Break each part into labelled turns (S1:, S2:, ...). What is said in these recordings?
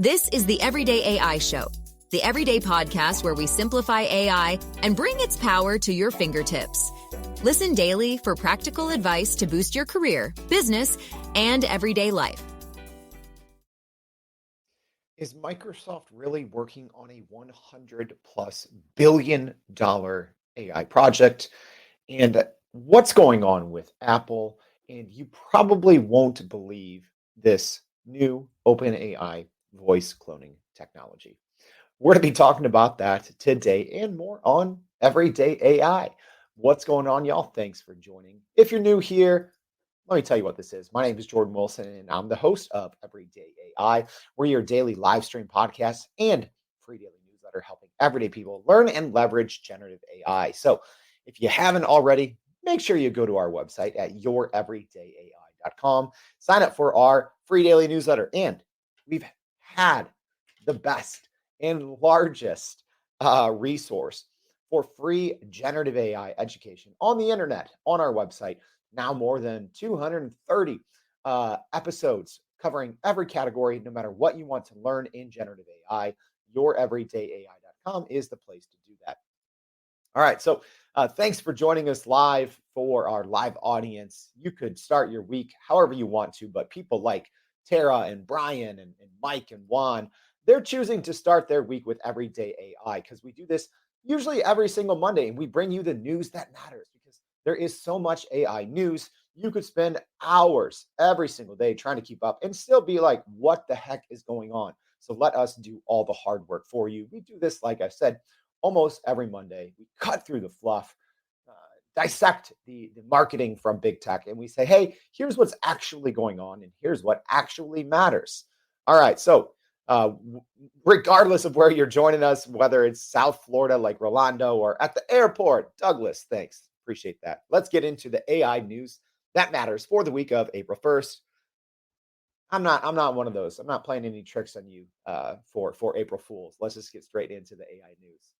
S1: This is the Everyday AI Show, the everyday podcast where we simplify AI and bring its power to your fingertips. Listen daily for practical advice to boost your career, business, and everyday life.
S2: Is Microsoft really working on a $100+ billion AI project? And what's going on with Apple? And you probably won't believe this new OpenAI voice cloning technology. We're going to be talking about that today and more on Everyday AI. What's going on, y'all? Thanks for joining. If you're new here, let me tell you what this is. My name is Jordan Wilson, and I'm the host of Everyday AI. We're your daily live stream podcast and free daily newsletter helping everyday people learn and leverage generative AI. So if you haven't already, make sure you go to our website at youreverydayai.com. Sign up for our free daily newsletter. And we've had the best and largest resource for free generative AI education on the internet on our website. Now more than 230 episodes covering every category, no matter what you want to learn in generative AI. Youreverydayai.com is the place to do that. All right, so thanks for joining us live for our live audience. You could start your week however you want to, but people like Tara and Brian and Mike and Juan, they're choosing to start their week with Everyday AI because we do this usually every single Monday, and we bring you the news that matters because there is so much AI news. You could spend hours every single day trying to keep up and still be like, what the heck is going on? So let us do all the hard work for you. We do this, like I said, almost every Monday. We cut through the fluff, dissect the marketing from big tech, and we say, hey, here's what's actually going on, and here's what actually matters. All right, so regardless of where you're joining us, whether it's South Florida like Rolando or at the airport, Douglas, thanks. Appreciate that. Let's get into the AI news that matters for the week of April 1st. I'm not one of those. I'm not playing any tricks on you for April Fools. Let's just get straight into the AI news.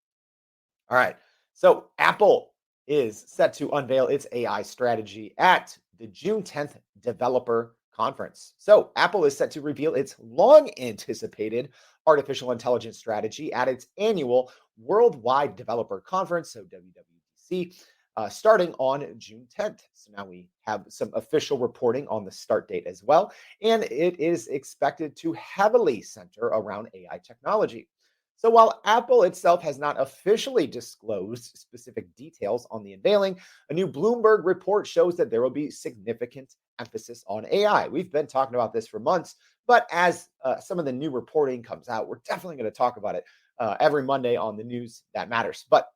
S2: All right. So Apple is set to unveil its AI strategy at the June 10th developer conference. So Apple is set to reveal its long anticipated artificial intelligence strategy at its annual worldwide developer conference, so WWDC, starting on June 10th. So now we have some official reporting on the start date as well. And it is expected to heavily center around AI technology. So while Apple itself has not officially disclosed specific details on the unveiling, a new Bloomberg report shows that there will be significant emphasis on AI. We've been talking about this for months, but as some of the new reporting comes out, we're definitely going to talk about it every Monday on the news that matters. But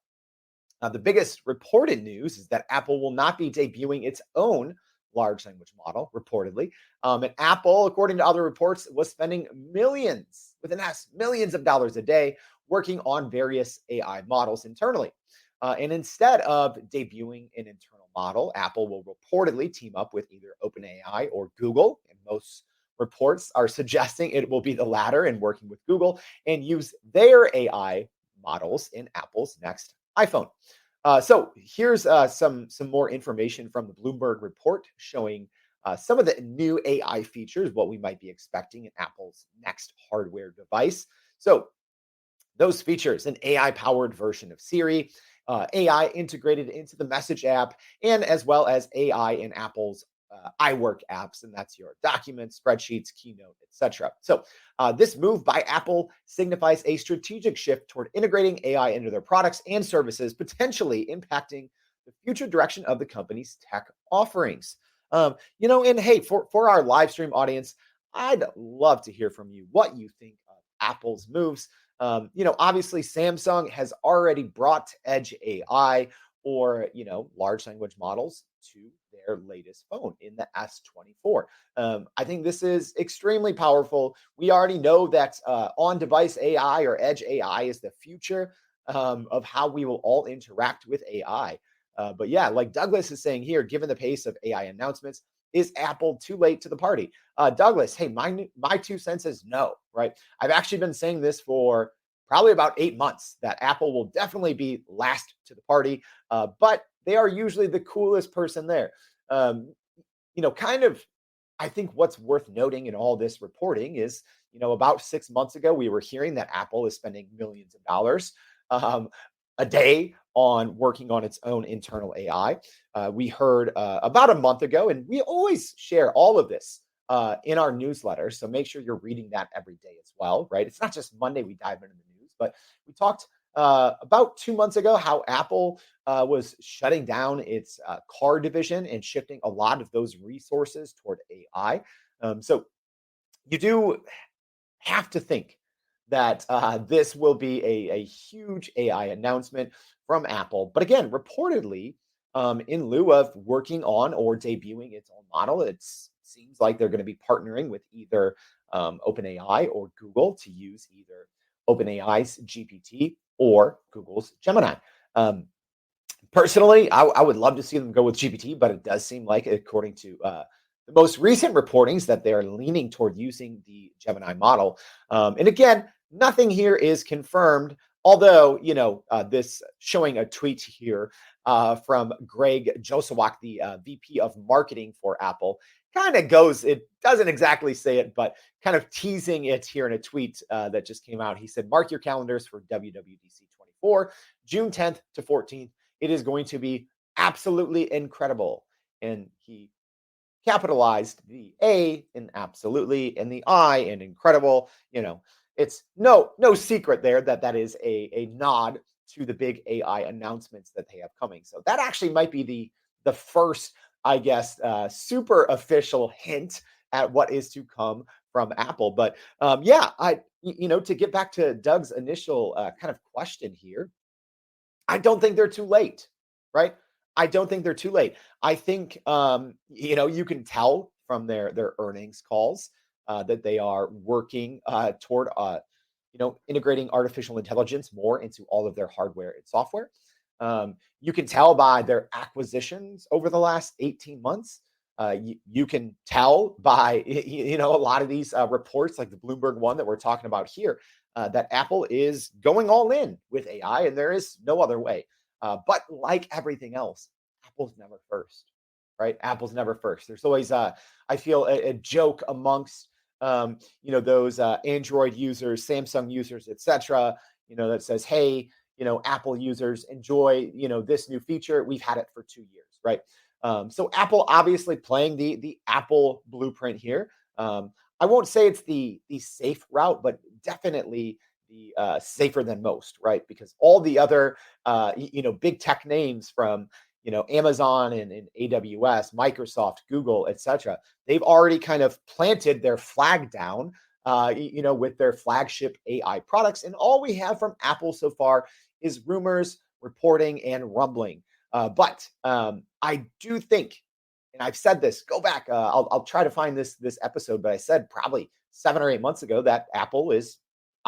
S2: the biggest reported news is that Apple will not be debuting its own large language model, reportedly. And Apple, according to other reports, was spending millions, with an S, millions of dollars a day working on various AI models internally. And instead of debuting an internal model, Apple will reportedly team up with either OpenAI or Google. And most reports are suggesting it will be the latter and working with Google and use their AI models in Apple's next iPhone. So here's some more information from the Bloomberg report showing some of the new AI features, what we might be expecting in Apple's next hardware device. So those features, an AI-powered version of Siri, AI integrated into the Message app, and as well as AI in Apple's iWork apps, and that's your documents, spreadsheets, Keynote, etc. So this move by Apple signifies a strategic shift toward integrating AI into their products and services, potentially impacting the future direction of the company's tech offerings. And hey, for our live stream audience, I'd love to hear from you what you think of Apple's moves. Obviously Samsung has already brought Edge AI or, large language models to their latest phone in the S24. I think this is extremely powerful. We already know that on-device AI or Edge AI is the future of how we will all interact with AI. But yeah, like Douglas is saying here, given the pace of AI announcements, is Apple too late to the party? Douglas, hey, my 2 cents is no, right? I've actually been saying this for probably about 8 months that Apple will definitely be last to the party, but they are usually the coolest person there. I think what's worth noting in all this reporting is, About 6 months ago, we were hearing that Apple is spending millions of dollars um, a day on working on its own internal AI. We heard about a month ago, and we always share all of this in our newsletter. So make sure you're reading that every day as well, right? It's not just Monday we dive into the news, but we talked about 2 months ago how Apple was shutting down its car division and shifting a lot of those resources toward AI. So you do have to think that this will be a huge AI announcement from Apple. But again, reportedly, in lieu of working on or debuting its own model, it seems like they're going to be partnering with either OpenAI or Google to use either OpenAI's GPT or Google's Gemini. Um, Personally, I would love to see them go with GPT, but it does seem like, according to the most recent reportings, that they are leaning toward using the Gemini model. And again, nothing here is confirmed. Although, this showing a tweet here from Greg Josawak, the VP of marketing for Apple, kind of goes, it doesn't exactly say it, but kind of teasing it here in a tweet that just came out. He said, mark your calendars for WWDC 24, June 10th to 14th. It is going to be absolutely incredible. And he capitalized the A in absolutely and the I in incredible. It's no secret there that is a nod to the big AI announcements that they have coming. So that actually might be the first, I guess, super official hint at what is to come from Apple. But to get back to Doug's initial kind of question here, I don't think they're too late, right? I don't think they're too late. I think you can tell from their earnings calls that they are working toward integrating artificial intelligence more into all of their hardware and software. You can tell by their acquisitions over the last 18 months. You can tell by a lot of these reports, like the Bloomberg one that we're talking about here, that Apple is going all in with AI, and there is no other way. But like everything else, Apple's never first, right? Apple's never first. There's always, I feel, a joke amongst, those Android users, Samsung users, etc. That says, hey, Apple users enjoy, this new feature. We've had it for 2 years, right? So Apple obviously playing the Apple blueprint here. I won't say it's the safe route, but definitely the safer than most, right? Because all the other big tech names from Amazon and AWS, Microsoft, Google, etc., they've already kind of planted their flag down, with their flagship AI products, and all we have from Apple so far is rumors, reporting, and rumbling. But I do think, and I've said this, go back, I'll try to find this episode, but I said probably 7 or 8 months ago that Apple is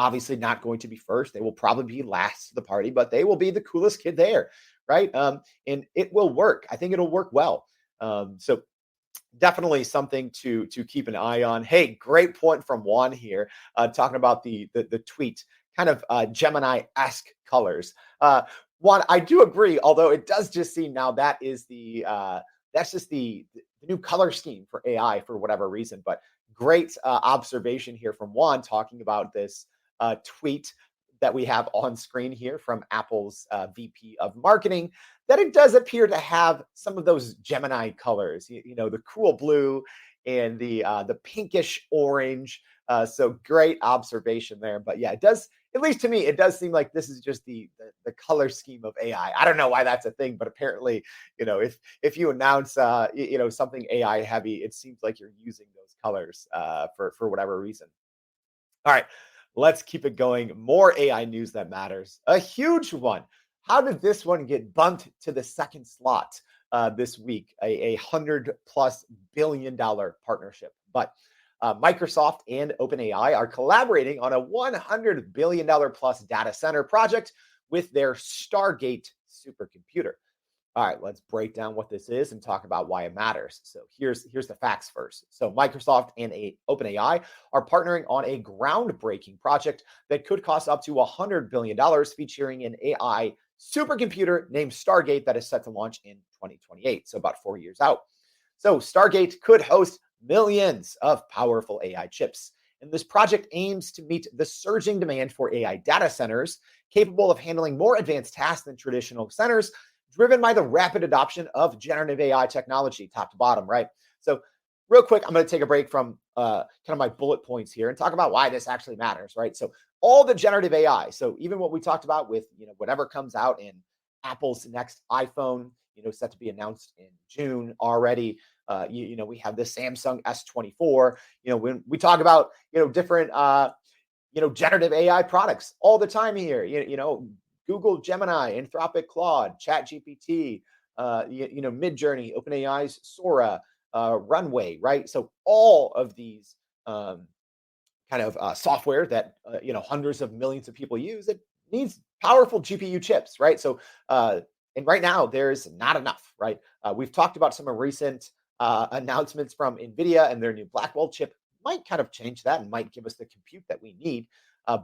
S2: obviously not going to be first. They will probably be last to the party, but they will be the coolest kid there, right? And it will work. I think it'll work well. So definitely something to keep an eye on. Hey, great point from Juan here, talking about the tweet, kind of Gemini-esque colors. Juan, I do agree, although it does just seem now that is that's just the new color scheme for AI for whatever reason. But great observation here from Juan, talking about this tweet that we have on screen here from Apple's VP of marketing, that it does appear to have some of those Gemini colors, the cool blue and the pinkish orange. So great observation there. But yeah, it does, at least to me, it does seem like this is just the color scheme of AI. I don't know why that's a thing, but apparently, if you announce something AI heavy, it seems like you're using those colors for whatever reason. All right, let's keep it going. More AI news that matters. A huge one. How did this one get bumped to the second slot this week? A $100+ billion partnership. But Microsoft and OpenAI are collaborating on a $100 billion plus data center project with their Stargate supercomputer. All right, let's break down what this is and talk about why it matters. So here's the facts first. So Microsoft and OpenAI are partnering on a groundbreaking project that could cost up to $100 billion, featuring an AI supercomputer named Stargate that is set to launch in 2028, so about 4 years out. So Stargate could host millions of powerful AI chips, And this project aims to meet the surging demand for AI data centers capable of handling more advanced tasks than traditional centers, driven by the rapid adoption of generative AI technology, top to bottom, right? So, real quick, I'm going to take a break from kind of my bullet points here and talk about why this actually matters, right? So, all the generative AI. So, even what we talked about with whatever comes out in Apple's next iPhone, set to be announced in June already. We have the Samsung S24. When we talk about different generative AI products all the time here. Google Gemini, Anthropic Claude, ChatGPT, Midjourney, OpenAI's Sora, Runway, right? So all of these kind of software that hundreds of millions of people use, it needs powerful GPU chips, right? So and right now there's not enough, right? We've talked about some recent announcements from NVIDIA and their new Blackwell chip might kind of change that and might give us the compute that we need.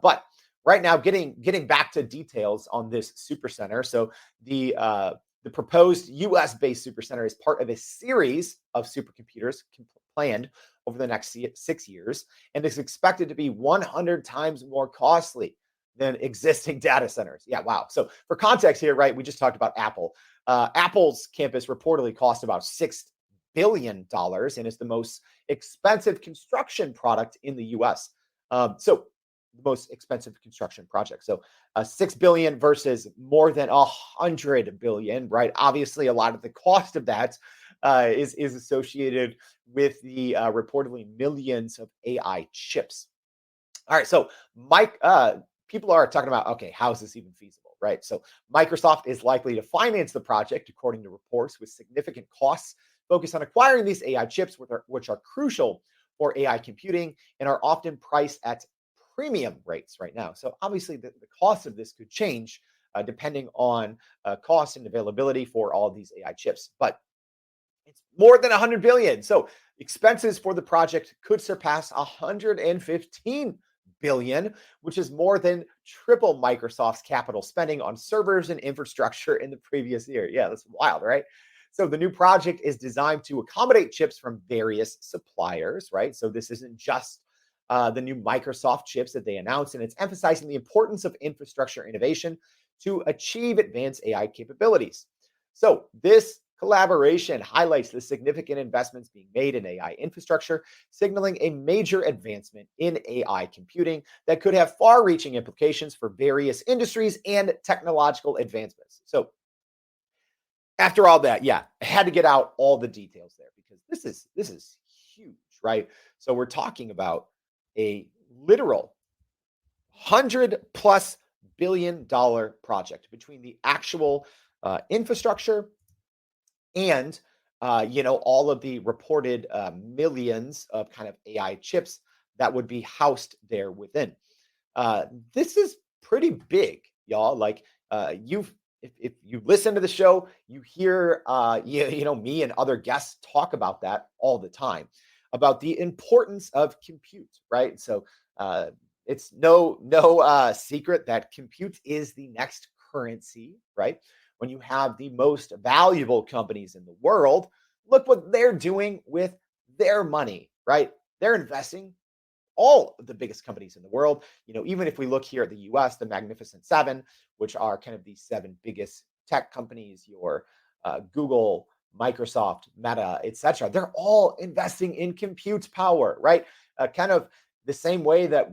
S2: But right now, getting back to details on this supercenter. So the proposed U.S.-based supercenter is part of a series of supercomputers planned over the next 6 years and is expected to be 100 times more costly than existing data centers. Yeah, wow. So for context here, right, we just talked about Apple. Apple's campus reportedly cost about $6 billion and is the most expensive construction product in the U.S. So the most expensive construction project. So 6 billion versus more than 100 billion, right? Obviously, a lot of the cost of that is associated with the reportedly millions of AI chips. All right, so people are talking about, okay, how is this even feasible, right? So Microsoft is likely to finance the project, according to reports, with significant costs focused on acquiring these AI chips, which are crucial for AI computing and are often priced at premium rates right now. So obviously the cost of this could change depending on cost and availability for all of these AI chips, but it's more than 100 billion. So expenses for the project could surpass 115 billion, which is more than triple Microsoft's capital spending on servers and infrastructure in the previous year. Yeah, that's wild, right? So the new project is designed to accommodate chips from various suppliers, right? So this isn't just the new Microsoft chips that they announced, and it's emphasizing the importance of infrastructure innovation to achieve advanced AI capabilities. So this collaboration highlights the significant investments being made in AI infrastructure, signaling a major advancement in AI computing that could have far-reaching implications for various industries and technological advancements. So after all that, yeah, I had to get out all the details there because this is huge, right? So we're talking about a literal $100+ billion project between the actual infrastructure and all of the reported millions of kind of AI chips that would be housed there within. This is pretty big, y'all. Like if you listen to the show, you hear me and other guests talk about that all the time, about the importance of compute, right? So it's no secret that compute is the next currency, right? When you have the most valuable companies in the world, look what they're doing with their money, right? They're investing, all of the biggest companies in the world. Even if we look here at the US, the Magnificent Seven, which are kind of the 7 biggest tech companies, your Google, Microsoft, Meta, etc. They're all investing in compute power, right? Kind of the same way that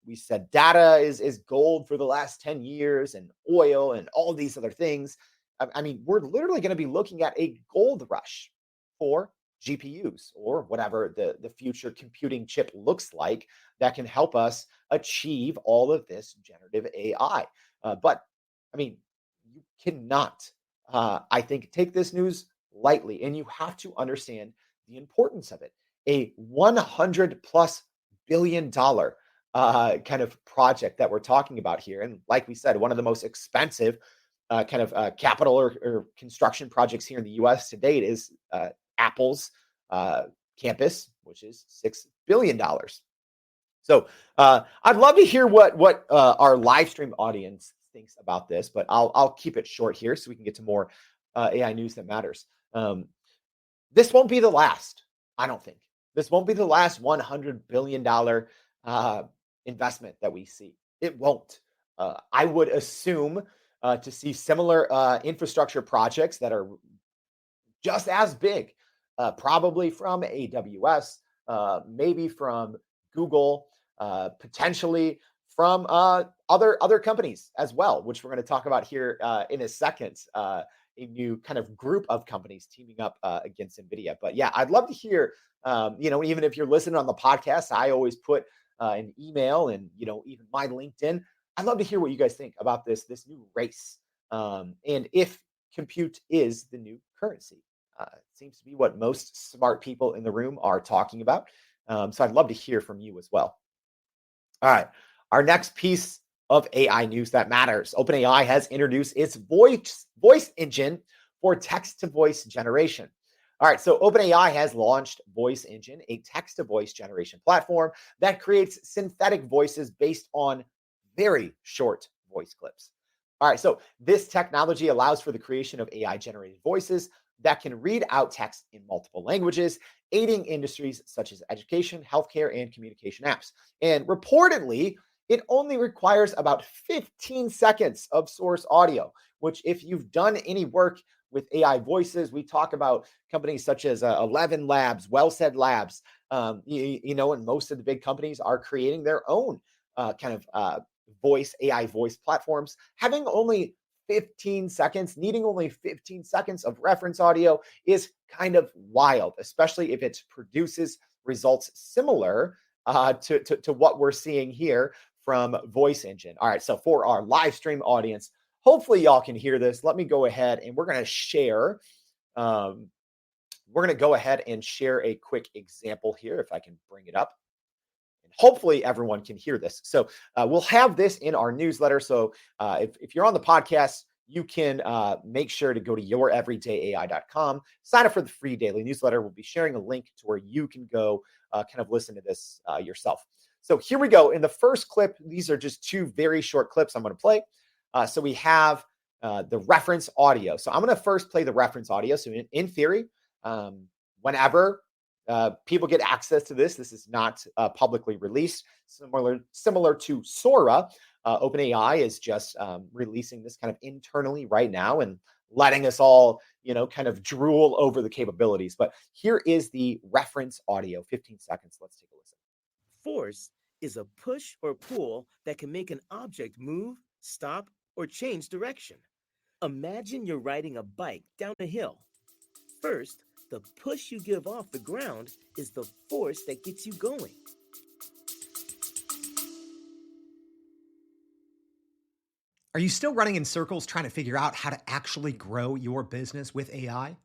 S2: we said data is gold for the last 10 years and oil and all these other things. I mean, we're literally going to be looking at a gold rush for GPUs or whatever the future computing chip looks like that can help us achieve all of this generative AI. But I mean, you cannot, I think, take this news lightly, and you have to understand the importance of it. A $100+ billion kind of project that we're talking about here, and like we said, one of the most expensive kind of capital or construction projects here in the U.S. to date is Apple's campus, which is $6 billion. So I'd love to hear what our live stream audience thinks about this, but I'll keep it short here so we can get to more AI news that matters. This won't be the last, I don't think. This won't be the last $100 billion uh, investment that we see. It won't. I would assume to see similar infrastructure projects that are just as big, probably from AWS, maybe from Google, potentially from other companies as well, which we're going to talk about here in a second. A new kind of group of companies teaming up against NVIDIA. But yeah, I'd love to hear. Even if you're listening on the podcast, I always put an email and even my LinkedIn. I'd love to hear what you guys think about this new race, and if compute is the new currency. It seems to be what most smart people in the room are talking about. So I'd love to hear from you as well. All right. Our next piece of AI news that matters. OpenAI has introduced its voice engine for text-to-voice generation. All right, so OpenAI has launched Voice Engine, a text-to-voice generation platform that creates synthetic voices based on very short voice clips. All right, so this technology allows for the creation of AI-generated voices that can read out text in multiple languages, aiding industries such as education, healthcare, and communication apps. And reportedly, it only requires about 15 seconds of source audio, which, if you've done any work with AI voices, we talk about companies such as 11 Labs, Well Said Labs, and most of the big companies are creating their own kind of AI voice platforms. Having only 15 seconds, needing only 15 seconds of reference audio is kind of wild, especially if it produces results similar to what we're seeing here from Voice Engine. All right, so for our live stream audience, hopefully y'all can hear this. Let me go ahead and we're going to share. We're going to go ahead and share a quick example here, if I can bring it up. And hopefully everyone can hear this. So we'll have this in our newsletter. So if you're on the podcast, you can make sure to go to youreverydayai.com, sign up for the free daily newsletter. We'll be sharing a link to where you can go kind of listen to this yourself. So here we go. In the first clip, these are just two very short clips I'm going to play. So we have the reference audio. So I'm going to first play the reference audio. So in theory, whenever people get access to this is not publicly released. Similar to Sora, OpenAI is just releasing this kind of internally right now and letting us all, kind of drool over the capabilities. But here is the reference audio, 15 seconds. Let's take a listen.
S3: Force is a push or pull that can make an object move, stop, or change direction. Imagine you're riding a bike down a hill. First, the push you give off the ground is the force that gets you going.
S4: Are you still running in circles trying to figure out how to actually grow your business with AI?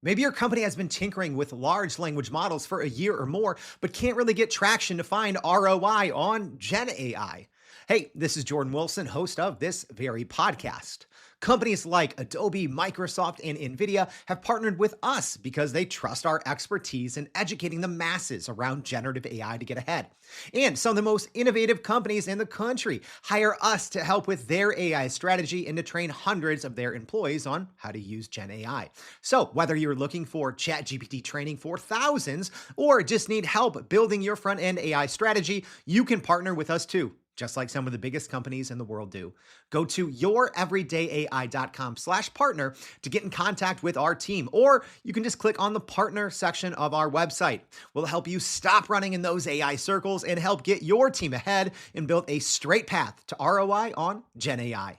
S4: Maybe your company has been tinkering with large language models for a year or more, but can't really get traction to find ROI on Gen AI. Hey, this is Jordan Wilson, host of this very podcast. Companies like Adobe, Microsoft, and NVIDIA have partnered with us because they trust our expertise in educating the masses around generative AI to get ahead. And some of the most innovative companies in the country hire us to help with their AI strategy and to train hundreds of their employees on how to use Gen AI. So whether you're looking for ChatGPT training for thousands or just need help building your front-end AI strategy, you can partner with us too, just like some of the biggest companies in the world do. Go to youreverydayai.com/partner to get in contact with our team, or you can just click on the partner section of our website. We'll help you stop running in those AI circles and help get your team ahead and build a straight path to ROI on Gen AI.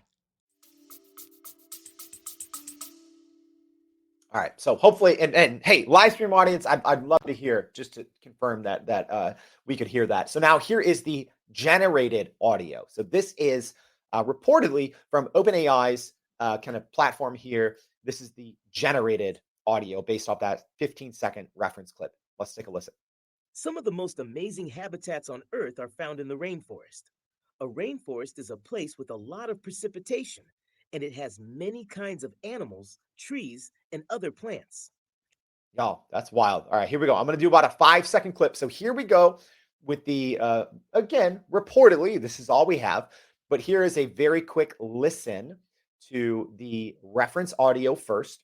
S2: All right. So hopefully, and hey, live stream audience, I'd love to hear, just to confirm that we could hear that. So now here is the generated audio. So this is reportedly from OpenAI's kind of platform here. This is the generated audio based off that 15-second reference clip. Let's take a listen.
S3: Some of the most amazing habitats on Earth are found in the rainforest. A rainforest is a place with a lot of precipitation, and it has many kinds of animals, trees, and other plants.
S2: Y'all, that's wild. All right, here we go. I'm going to do about a 5-second clip. So here we go with the, again, reportedly, this is all we have, but here is a very quick listen to the reference audio first.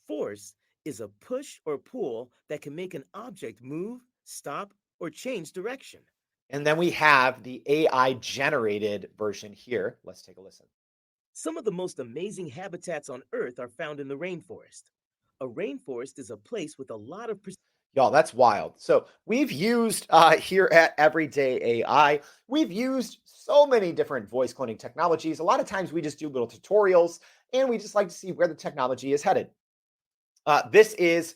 S3: Force is a push or pull that can make an object move, stop, or change direction.
S2: And then we have the AI generated version here. Let's take a listen.
S3: Some of the most amazing habitats on Earth are found in the rainforest. A rainforest is a place with a lot of
S2: Y'all, that's wild. So we've used here at Everyday AI, we've used so many different voice cloning technologies. A lot of times we just do little tutorials and we just like to see where the technology is headed. This is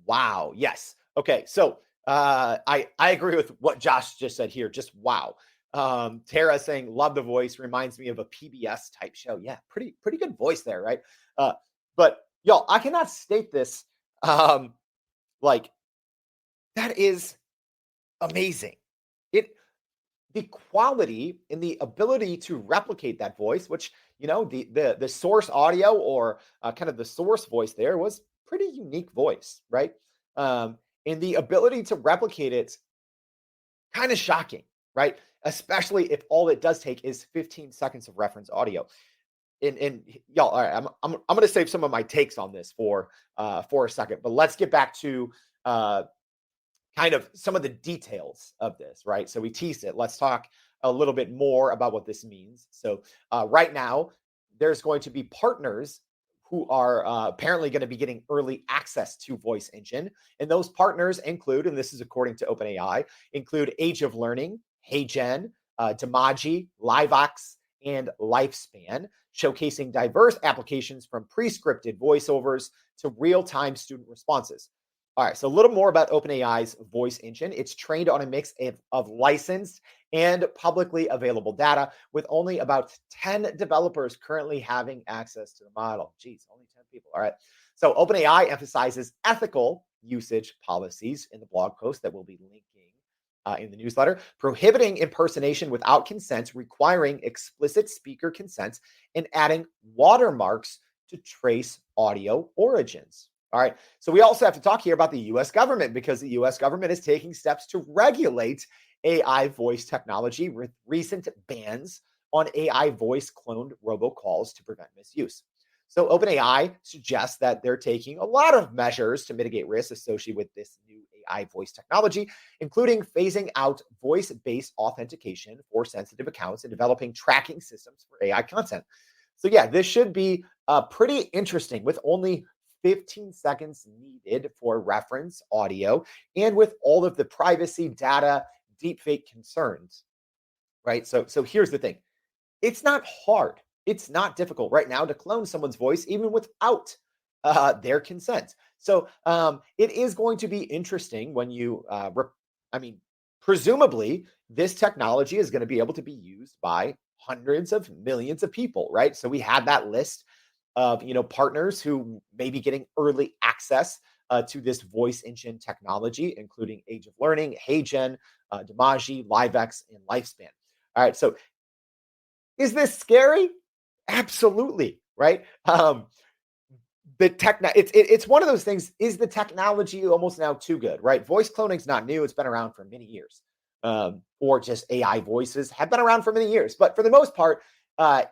S2: wow. Yes. Okay. So I agree with what Josh just said here. Just wow. Tara saying love the voice, reminds me of a PBS type show. Yeah, pretty good voice there, right? But y'all, I cannot state this like that is amazing. The quality and the ability to replicate that voice, which the source audio or kind of the source voice there was pretty unique voice, right? And the ability to replicate it, kind of shocking, right? Especially if all it does take is 15 seconds of reference audio. And y'all, all right, I'm going to save some of my takes on this for a second, but let's get back to kind of some of the details of this, right? So we teased it. Let's talk a little bit more about what this means. So right now, there's going to be partners who are apparently going to be getting early access to Voice Engine. And those partners include, and this is according to OpenAI, include Age of Learning, HeyGen, Damaji, LiveVox, and Lifespan, showcasing diverse applications from pre-scripted voiceovers to real-time student responses. All right, so a little more about OpenAI's voice engine. It's trained on a mix of licensed and publicly available data, with only about 10 developers currently having access to the model. Geez, only 10 people. All right. So OpenAI emphasizes ethical usage policies in the blog post that we'll be linking in the newsletter, prohibiting impersonation without consent, requiring explicit speaker consent, and adding watermarks to trace audio origins. All right. So we also have to talk here about the US government, because the US government is taking steps to regulate AI voice technology with recent bans on AI voice cloned robocalls to prevent misuse. So OpenAI suggests that they're taking a lot of measures to mitigate risks associated with this new AI voice technology, including phasing out voice-based authentication for sensitive accounts and developing tracking systems for AI content. So yeah, this should be pretty interesting, with only 15 seconds needed for reference audio, and with all of the privacy, data, deepfake concerns, right? So here's the thing. It's not hard. It's not difficult right now to clone someone's voice, even without their consent. So it is going to be interesting when you, presumably this technology is going to be able to be used by hundreds of millions of people, right? So we have that list of partners who may be getting early access to this voice engine technology, including Age of Learning, HeyGen, Damaji, LiveX, and Lifespan. All right, so is this scary? Absolutely, right? It's one of those things. Is the technology almost now too good, right? Voice cloning is not new. It's been around for many years. Or just AI voices have been around for many years. But for the most part,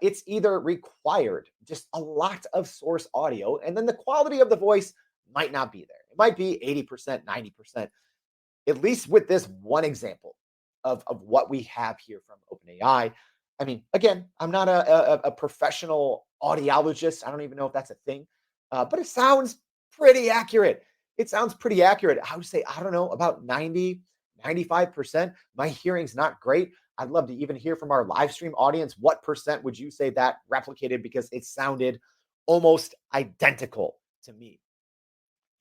S2: it's either required just a lot of source audio, and then the quality of the voice might not be there. It might be 80%, 90%, at least with this one example of what we have here from OpenAI. I mean, again, I'm not a professional audiologist. I don't even know if that's a thing, but it sounds pretty accurate. It sounds pretty accurate. I would say, I don't know, about 90, 95%. My hearing's not great. I'd love to even hear from our live stream audience. What percent would you say that replicated? Because it sounded almost identical to me.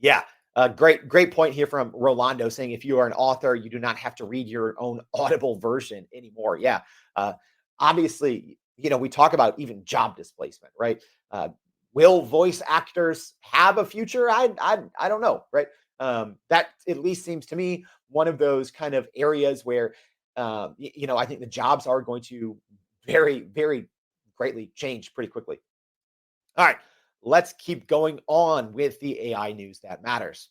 S2: Yeah. Great point here from Rolando, saying if you are an author, you do not have to read your own Audible version anymore. Yeah. Obviously, we talk about even job displacement, right? Will voice actors have a future? I don't know, right? That at least seems to me one of those kind of areas where, I think the jobs are going to very, very greatly change pretty quickly. All right, let's keep going on with the AI news that matters.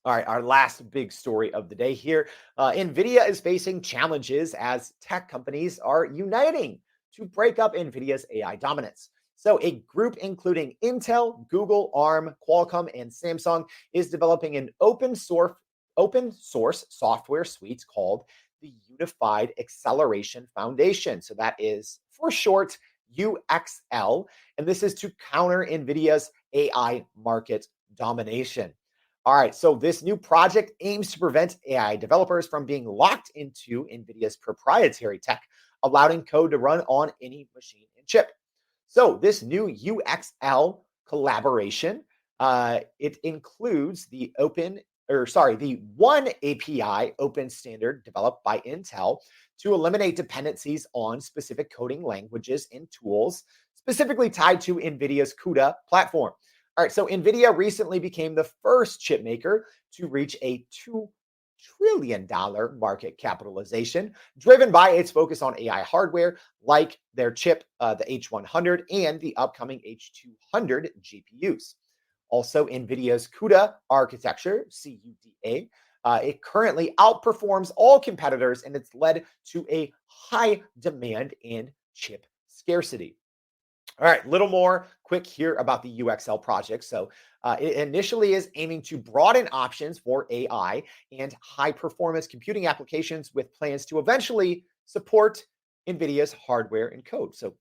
S2: All right, our last big story of the day here. NVIDIA is facing challenges as tech companies are uniting to break up NVIDIA's AI dominance. So a group including Intel, Google, ARM, Qualcomm, and Samsung is developing an open source software suite called the Unified Acceleration Foundation. So that is for short UXL, and this is to counter NVIDIA's AI market domination. All right, so this new project aims to prevent AI developers from being locked into NVIDIA's proprietary tech, allowing code to run on any machine and chip. So this new UXL collaboration, it includes the the One API open standard developed by Intel to eliminate dependencies on specific coding languages and tools, specifically tied to NVIDIA's CUDA platform. All right, so NVIDIA recently became the first chip maker to reach a $2 trillion market capitalization, driven by its focus on AI hardware, like their chip, the H100, and the upcoming H200 GPUs. Also, NVIDIA's CUDA architecture, CUDA, it currently outperforms all competitors, and it's led to a high demand and chip scarcity. All right, little more quick here about the UXL project. So it initially is aiming to broaden options for AI and high performance computing applications with plans to eventually support NVIDIA's hardware and code. So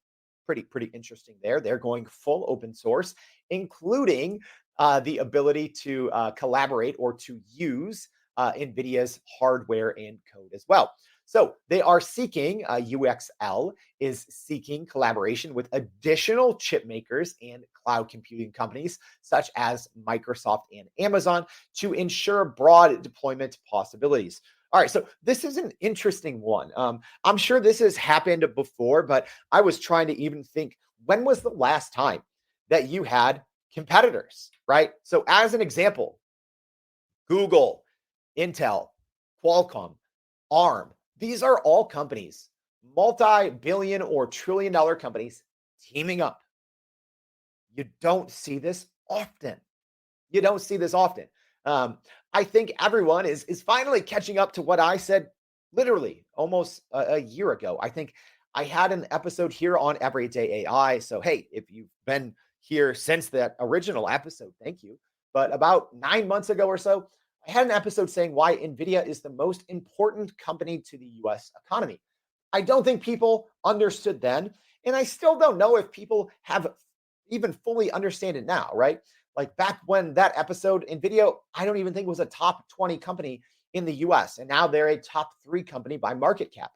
S2: pretty interesting there. They're going full open source, including the ability to collaborate or to use NVIDIA's hardware and code as well. So they are seeking, UXL is seeking collaboration with additional chip makers and cloud computing companies such as Microsoft and Amazon to ensure broad deployment possibilities. All right, so this is an interesting one. I'm sure this has happened before, but I was trying to even think, when was the last time that you had competitors, right? So as an example, Google, Intel, Qualcomm, ARM, these are all companies, multi-billion or trillion-dollar companies teaming up. You don't see this often. You don't see this often. I think everyone is finally catching up to what I said literally almost a year ago. I think I had an episode here on Everyday AI. So, hey, if you've been here since that original episode, thank you. But about 9 months ago or so, I had an episode saying why NVIDIA is the most important company to the US economy. I don't think people understood then. And I still don't know if people have even fully understand it now, right? Like back when that episode, NVIDIA, I don't even think was a top 20 company in the US. And now they're a top 3 company by market cap.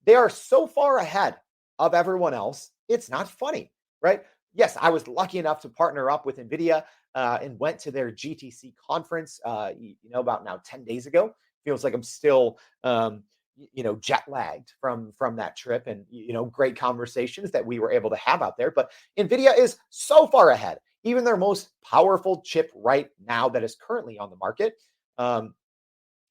S2: They are so far ahead of everyone else. It's not funny, right? Yes, I was lucky enough to partner up with NVIDIA and went to their GTC conference, about now 10 days ago. Feels like I'm still, jet lagged from that trip, and, great conversations that we were able to have out there. But NVIDIA is so far ahead. Even their most powerful chip right now that is currently on the market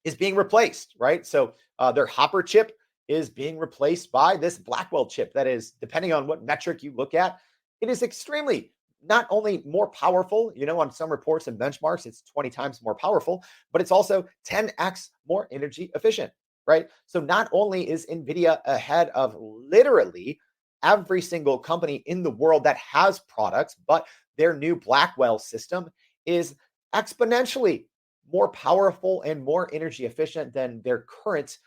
S2: is being replaced, right? So their Hopper chip is being replaced by this Blackwell chip that is, depending on what metric you look at, it is extremely not only more powerful, on some reports and benchmarks, it's 20 times more powerful, but it's also 10x more energy efficient, right? So not only is NVIDIA ahead of literally every single company in the world that has products, but their new Blackwell system is exponentially more powerful and more energy efficient than their current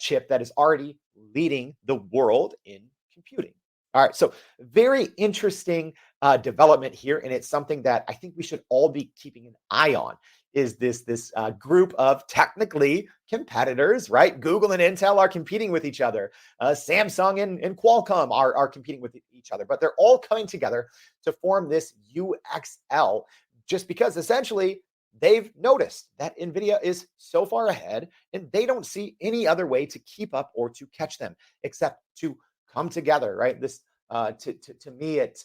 S2: chip that is already leading the world in computing. All right, so very interesting development here, and it's something that I think we should all be keeping an eye on. Is this group of technically competitors, right? Google and Intel are competing with each other. Samsung and Qualcomm are competing with each other, but they're all coming together to form this UXL just because essentially they've noticed that NVIDIA is so far ahead and they don't see any other way to keep up or to catch them except to come together, right? This to me, it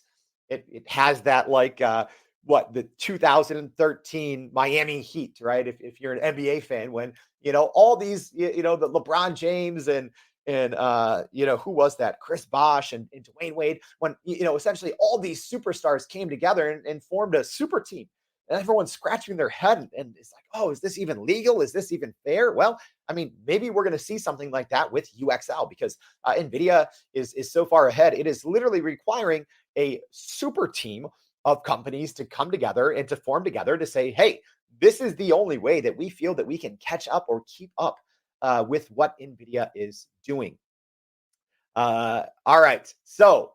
S2: has that like the 2013 Miami Heat, right? If you're an NBA fan, when all these the LeBron James and who was that? Chris Bosh and Dwayne Wade, when essentially all these superstars came together and formed a super team. And everyone's scratching their head and it's like, oh, is this even legal? Is this even fair? Well, I mean, maybe we're going to see something like that with UXL because NVIDIA is so far ahead. It is literally requiring a super team of companies to come together and to form together to say, hey, this is the only way that we feel that we can catch up or keep up with what NVIDIA is doing. All right. So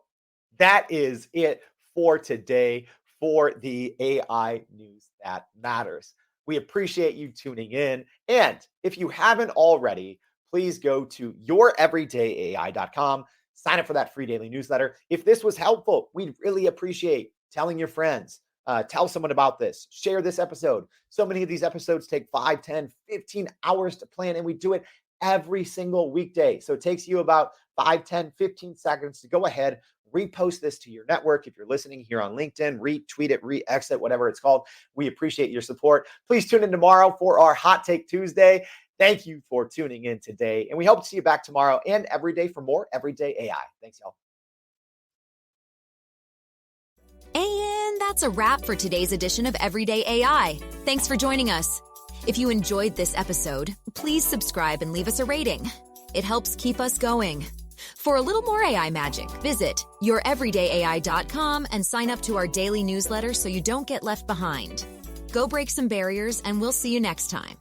S2: that is it for today for the AI news that matters. We appreciate you tuning in. And if you haven't already, please go to youreverydayai.com, sign up for that free daily newsletter. If this was helpful, we'd really appreciate telling your friends, tell someone about this, share this episode. So many of these episodes take 5, 10, 15 hours to plan, and we do it every single weekday. So it takes you about 5, 10, 15 seconds to go ahead, repost this to your network. If you're listening here on LinkedIn, retweet it, re-exit, whatever it's called. We appreciate your support. Please tune in tomorrow for our Hot Take Tuesday. Thank you for tuning in today. And we hope to see you back tomorrow and every day for more Everyday AI. Thanks, y'all.
S1: And that's a wrap for today's edition of Everyday AI. Thanks for joining us. If you enjoyed this episode, please subscribe and leave us a rating. It helps keep us going. For a little more AI magic, visit youreverydayai.com and sign up to our daily newsletter so you don't get left behind. Go break some barriers, and we'll see you next time.